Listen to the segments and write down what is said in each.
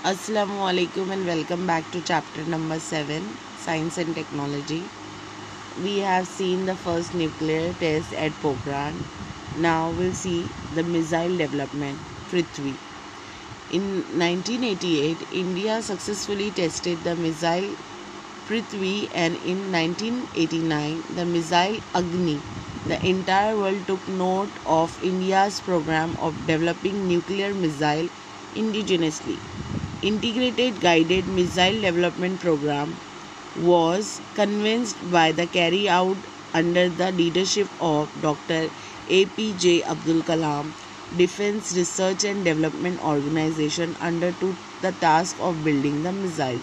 Assalamu alaikum and welcome back to chapter number 7, Science and Technology. We have seen the first nuclear test at Pokhran. Now we'll see the missile development, Prithvi. In 1988, India successfully tested the missile Prithvi, and in 1989, the missile Agni. The entire world took note of India's program of developing nuclear missile indigenously. Integrated Guided Missile Development Program was conceived by the carry out under the leadership of Dr. APJ Abdul Kalam. Defense Research and Development Organization undertook the task of building the missiles.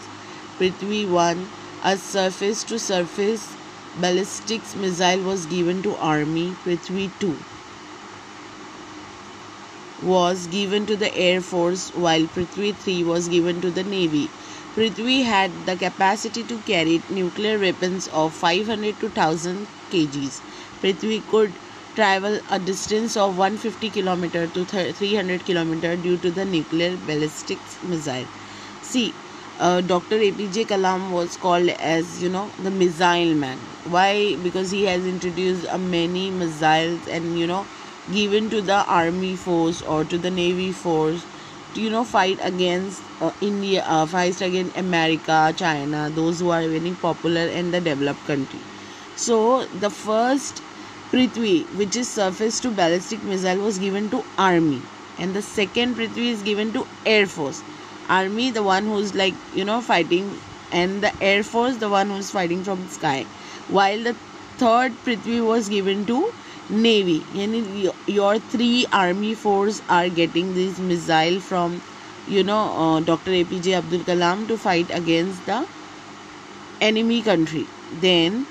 Prithvi 1, a surface-to-surface ballistics missile, was given to Army. Prithvi 2 was given to the Air Force, while Prithvi 3 was given to the Navy. Prithvi had the capacity to carry nuclear weapons of 500 to 1000 kgs. Prithvi could travel a distance of 150 km to 300 km due to the nuclear ballistics missile. See, Dr. APJ Kalam was called as, the missile man. Why? Because he has introduced many missiles and, given to the army force or to the navy force to fight against India, fight against America, China, those who are very popular in the developed country. So the first Prithvi, which is surface to ballistic missile, was given to army, and the second Prithvi is given to air force. Army, the one who's fighting, and the air force, the one who's fighting from sky, while the third Prithvi was given to Navy. Your three army force are getting this missile from Dr. APJ Abdul Kalam to fight against the enemy country. Then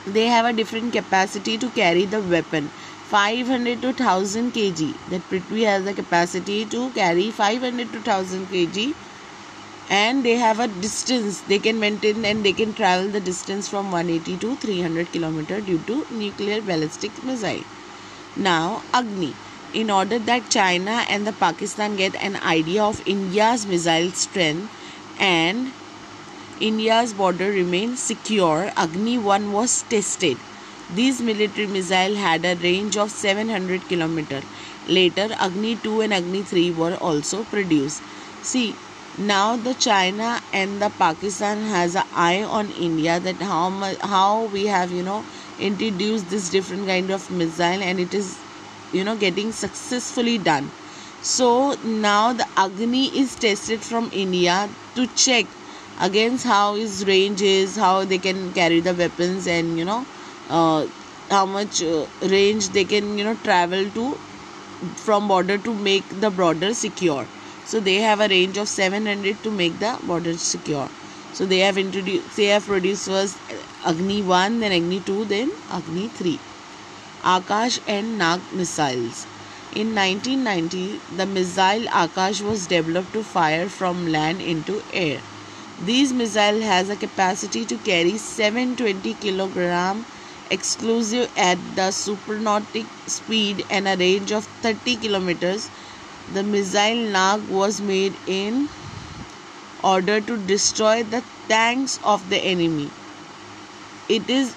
they have a different capacity to carry the weapon, 500 to 1000 kg. That Prithvi has the capacity to carry 500 to 1000 kg, and they have a distance they can maintain, and they can travel the distance from 180 to 300 km due to nuclear ballistic missile. Now Agni, in order that China and the Pakistan get an idea of India's missile strength and India's border remains secure, Agni 1 was tested. These military missiles had a range of 700 km. Later Agni 2 and Agni 3 were also produced. See, now the China and the Pakistan has an eye on India, that how we have introduced this different kind of missile, and it is getting successfully done. So now the Agni is tested from India to check against how his range is, how they can carry the weapons, and how much range they can travel to from border to make the border secure. So they have a range of 700 to make the border secure. So they have produced first Agni 1, then Agni 2, then Agni 3. Akash and Nag missiles. In 1990, the missile Akash was developed to fire from land into air. These missile has a capacity to carry 720 kg exclusive at the supersonic speed and a range of 30 km. The missile Nag was made in order to destroy the tanks of the enemy. It is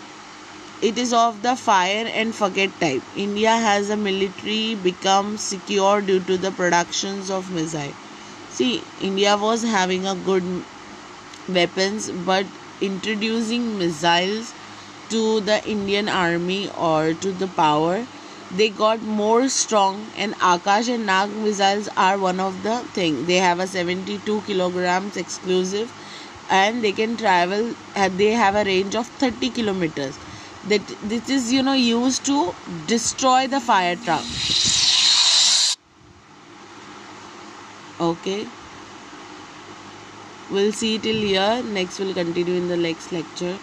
of the fire and forget type. India has a military become secure due to the productions of missile. See, India was having a good weapons, but introducing missiles to the Indian army or to the power, they got more strong, and Akash and Nag missiles are one of the thing. They have a 72 kilograms exclusive, and they can travel, they have a range of 30 kilometers. That this is used to destroy the fire truck. Okay, we'll see till here. Next we'll continue in the next lecture.